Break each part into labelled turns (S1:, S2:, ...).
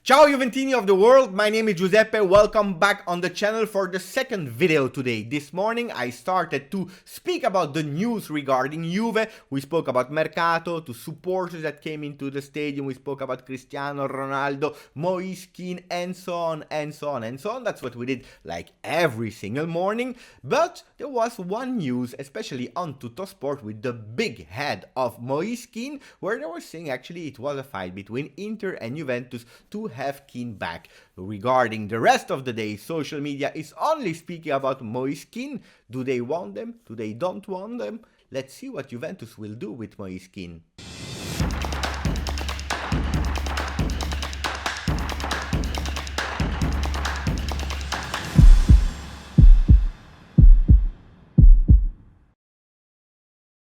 S1: Ciao Giuventini of the world, my name is Giuseppe, welcome back on the channel for the second video today. This morning I started to speak about the news regarding Juve. We spoke about Mercato, to supporters that came into the stadium, we spoke about Cristiano Ronaldo, Moise Kean, and so on and so on and so on. That's what we did like every single morning. But there was one news, especially on Tuttosport, with the big head of Moise Kean, where they were saying actually it was a fight between Inter and Juventus to have Kean back. Regarding the rest of the day, social media is only speaking about Moise Kean. Do they want them? Do they don't want them? Let's see what Juventus will do with Moise Kean.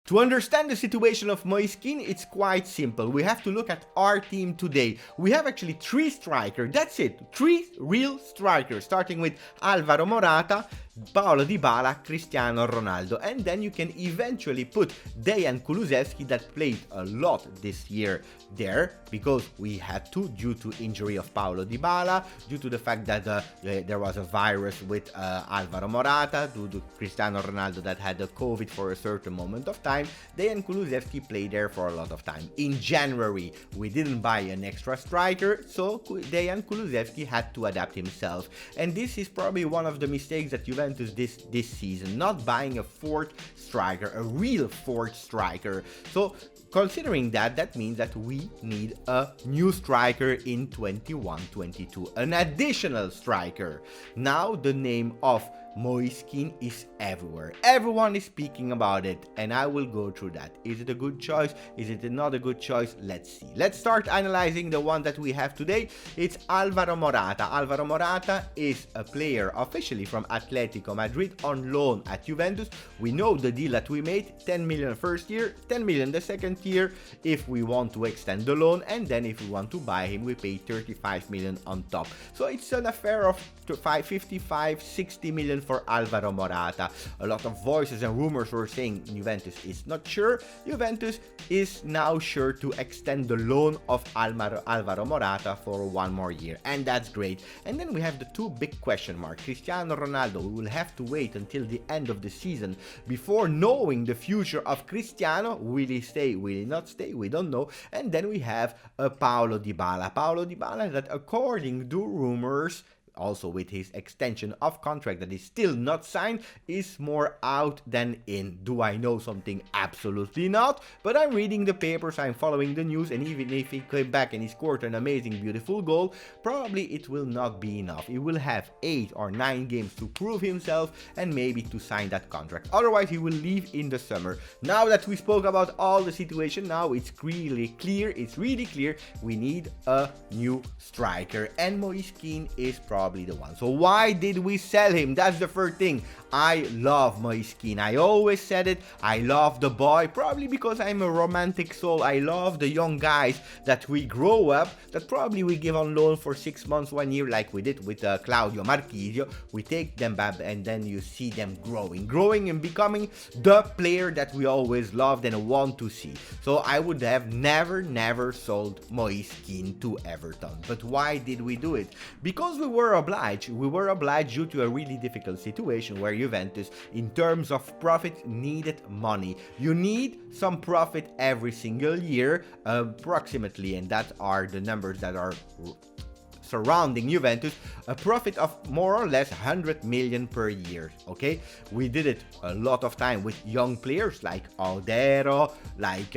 S1: To understand the situation of Moise Kean, it's quite simple. We have to look at our team today. We have actually three strikers, that's it, three real strikers, starting with Alvaro Morata, Paulo Dybala, Cristiano Ronaldo, and then you can eventually put Dejan Kulusevski that played a lot this year there because we had to due to injury of Paulo Dybala, due to the fact that there was a virus with Alvaro Morata, due to Cristiano Ronaldo that had the COVID for a certain moment of time. Dejan Kulusevski played there for a lot of time. In January we didn't buy an extra striker, so Dejan Kulusevski had to adapt himself, and this is probably one of the mistakes that Juventus this season, not buying a fourth striker, a real fourth striker. So considering that, that means that we need a new striker in 21-22, an additional striker. Now the name of Moise Kean is everywhere. Everyone is speaking about it, and I will go through that. Is it a good choice? Is it not a good choice? Let's see. Let's start analyzing the one that we have today. It's Alvaro Morata. Alvaro Morata is a player officially from Atletico Madrid on loan at Juventus. We know the deal that we made, 10 million first year, 10 million the second year if we want to extend the loan, and then if we want to buy him, we pay 35 million on top. So it's an affair of 55-60 million for Alvaro Morata. A lot of voices and rumors were saying Juventus is not sure. Juventus is now sure to extend the loan of Alvaro Morata for one more year, and that's great. And then we have the two big question marks. Cristiano Ronaldo, we will have to wait until the end of the season before knowing the future of Cristiano. Will he stay? Will he not stay? We don't know. And then we have Paulo Dybala. Paulo Dybala that, according to rumors, also with his extension of contract that is still not signed, is more out than in. Do I know something? Absolutely not. But I'm reading the papers, I'm following the news, and even if he came back and he scored an amazing, beautiful goal, probably it will not be enough. He will have 8 or 9 games to prove himself and maybe to sign that contract. Otherwise, he will leave in the summer. Now that we spoke about all the situation, now it's really clear, we need a new striker, and Moise Kean is probably the one. So why did we sell him? That's the first thing. I love Moise Kean. I always said it. I love the boy, probably because I'm a romantic soul. I love the young guys that we grow up, that probably we give on loan for 6 months, 1 year, like we did with Claudio Marchisio. We take them back and then you see them growing and becoming the player that we always loved and want to see. So I would have never sold Moise Kean to Everton. But why did we do it? Because we were obliged due to a really difficult situation where Juventus, in terms of profit, needed money. You need some profit every single year, approximately, and that are the numbers that are surrounding Juventus, a profit of more or less 100 million per year. Okay, we did it a lot of time with young players like Odero, like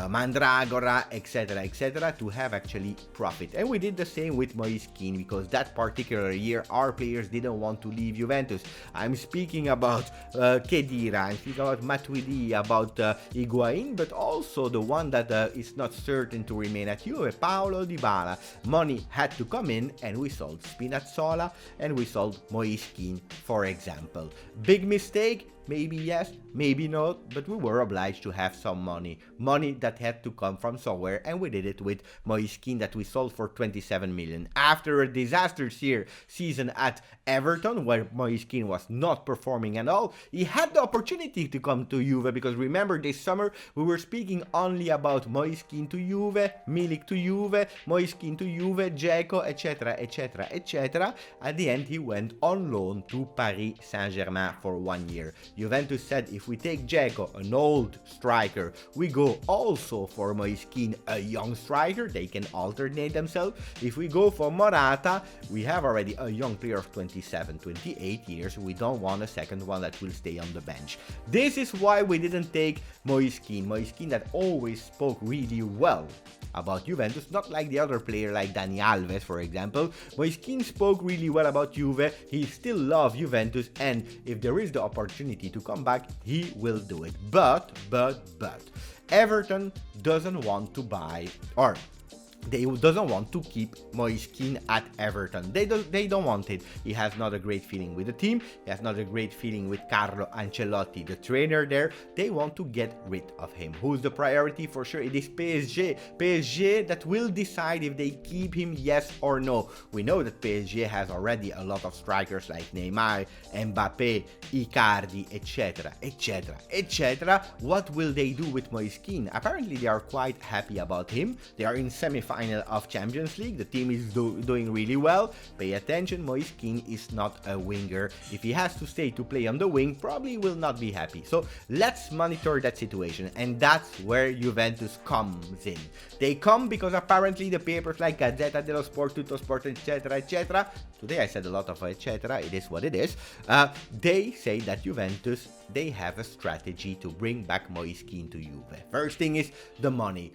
S1: Mandragora, etc., to have actually profit. And we did the same with Moise Kean, because that particular year our players didn't want to leave Juventus. I'm speaking about Khedira, I'm speaking about Matuidi, about Higuain, but also the one that is not certain to remain at Juve, Paulo Dybala. Money had to come in, and we sold Spinazzola and we sold Moise Kean, for example. Big mistake? maybe yes, maybe not, but we were obliged to have some money. Money that had to come from somewhere, and we did it with Moise Kean that we sold for 27 million. After a disastrous season at Everton, where Moise Kean was not performing at all, he had the opportunity to come to Juve, because remember this summer we were speaking only about Moise Kean to Juve, Milik to Juve, Moise Kean to Juve, Dzeko, etc, etc, etc. At the end he went on loan to Paris Saint-Germain for 1 year. Juventus said, if we take Dzeko, an old striker, we go also for Moise Kean, a young striker, they can alternate themselves. If we go for Morata, we have already a young player of 27, 28 years, we don't want a second one that will stay on the bench. This is why we didn't take Moise Kean. Moise Kean that always spoke really well about Juventus, not like the other player like Dani Alves, for example. Moise Kean spoke really well about Juve, he still loves Juventus, and if there is the opportunity to come back, he will do it. But, Everton doesn't want to buy, or they doesn't want to keep Moise Kean at Everton. They don't want it. He has not a great feeling with the team. He has not a great feeling with Carlo Ancelotti, the trainer there. They want to get rid of him. Who's the priority? For sure, it is PSG. PSG that will decide if they keep him, yes or no. We know that PSG has already a lot of strikers like Neymar, Mbappe, Icardi, etc, etc, etc. What will they do with Moise Kean? Apparently, they are quite happy about him. They are in semi-final of Champions League. The team is doing really well. Pay attention, Moise Kean is not a winger. If he has to stay to play on the wing, probably will not be happy. So let's monitor that situation, and that's where Juventus comes in. They come because apparently the papers like Gazzetta dello Sport, Tutto Sport, etc, etc. Today I said a lot of etc, it is what it is. They say that Juventus, they have a strategy to bring back Moise Kean to Juve. First thing is the money.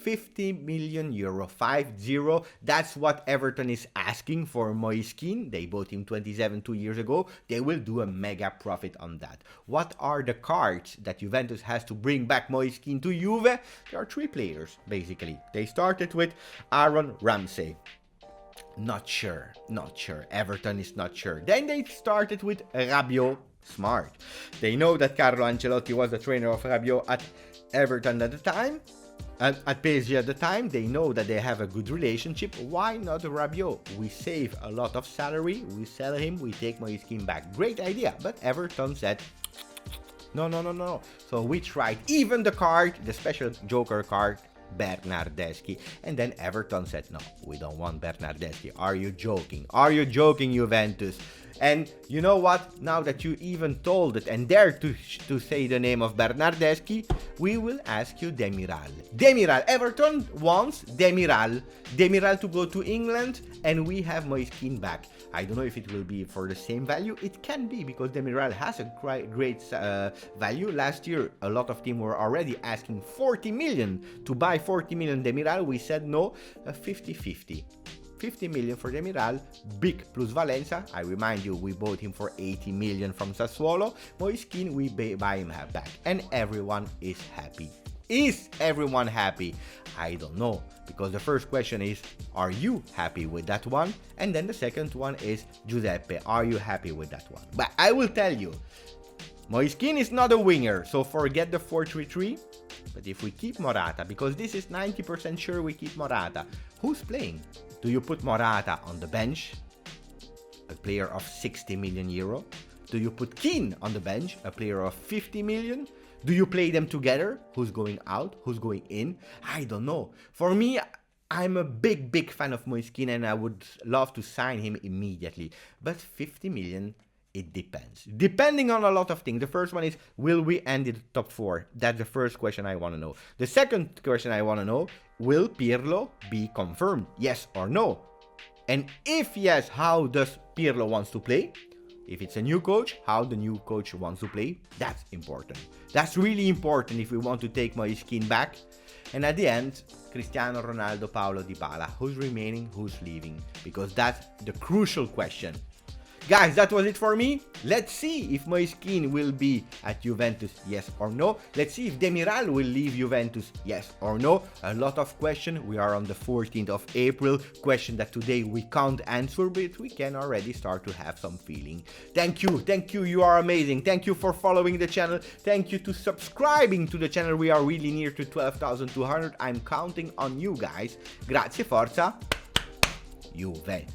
S1: 50 million euro, 50. That's what Everton is asking for Moise Kean. They bought him 27 2 years ago. They will do a mega profit on that. What are the cards that Juventus has to bring back Moise Kean to Juve? There are 3 players, basically. They started with Aaron Ramsey. Not sure. Everton is not sure. Then they started with Rabiot. Smart. They know that Carlo Ancelotti was the trainer of Rabiot at Everton at the time. At PSG at the time, they know that they have a good relationship. Why not Rabiot? We save a lot of salary, we sell him, we take Moise Kean back. Great idea, but Everton said, no. So we tried even the card, the special Joker card, Bernardeschi, and then Everton said, no, we don't want Bernardeschi. Are you joking? Are you joking, Juventus? And you know what? Now that you even told it and dare to say the name of Bernardeschi, we will ask you Demiral. Demiral. Everton wants Demiral. Demiral to go to England, and we have Moise Kean back. I don't know if it will be for the same value. It can be, because Demiral has a great value. Last year, a lot of teams were already asking 40 million to buy 40 million Demiral. We said no, 50-50. 50 million for Demiral, big plus Valenza. I remind you, we bought him for 80 million from Sassuolo. Moise Kean, we buy him back, and everyone is happy. Is everyone happy? I don't know, because the first question is, are you happy with that one? And then the second one is, Giuseppe, are you happy with that one? But I will tell you, Moise Kean is not a winger, so forget the 4-3-3. But if we keep Morata, because this is 90% sure we keep Morata, who's playing? Do you put Morata on the bench, a player of 60 million euro? Do you put Kean on the bench, a player of 50 million? Do you play them together? Who's going out? Who's going in? I don't know. For me, I'm a big fan of Moise Kean, and I would love to sign him immediately. But 50 million, it depends. Depending on a lot of things. The first one is, will we end in the top 4? That's the first question I want to know. The second question I want to know, will Pirlo be confirmed? Yes or no? And if yes, how does Pirlo wants to play? If it's a new coach, how the new coach wants to play? That's important. That's really important if we want to take Moise Kean back. And at the end, Cristiano Ronaldo, Paulo Dybala. Who's remaining? Who's leaving? Because that's the crucial question. Guys, that was it for me. Let's see if Moise Kean will be at Juventus, yes or no. Let's see if Demiral will leave Juventus, yes or no. A lot of questions. We are on the 14th of April. Question that today we can't answer, but we can already start to have some feeling. Thank you, you are amazing. Thank you for following the channel. Thank you to subscribing to the channel. We are really near to 12,200. I'm counting on you guys. Grazie, forza, Juve.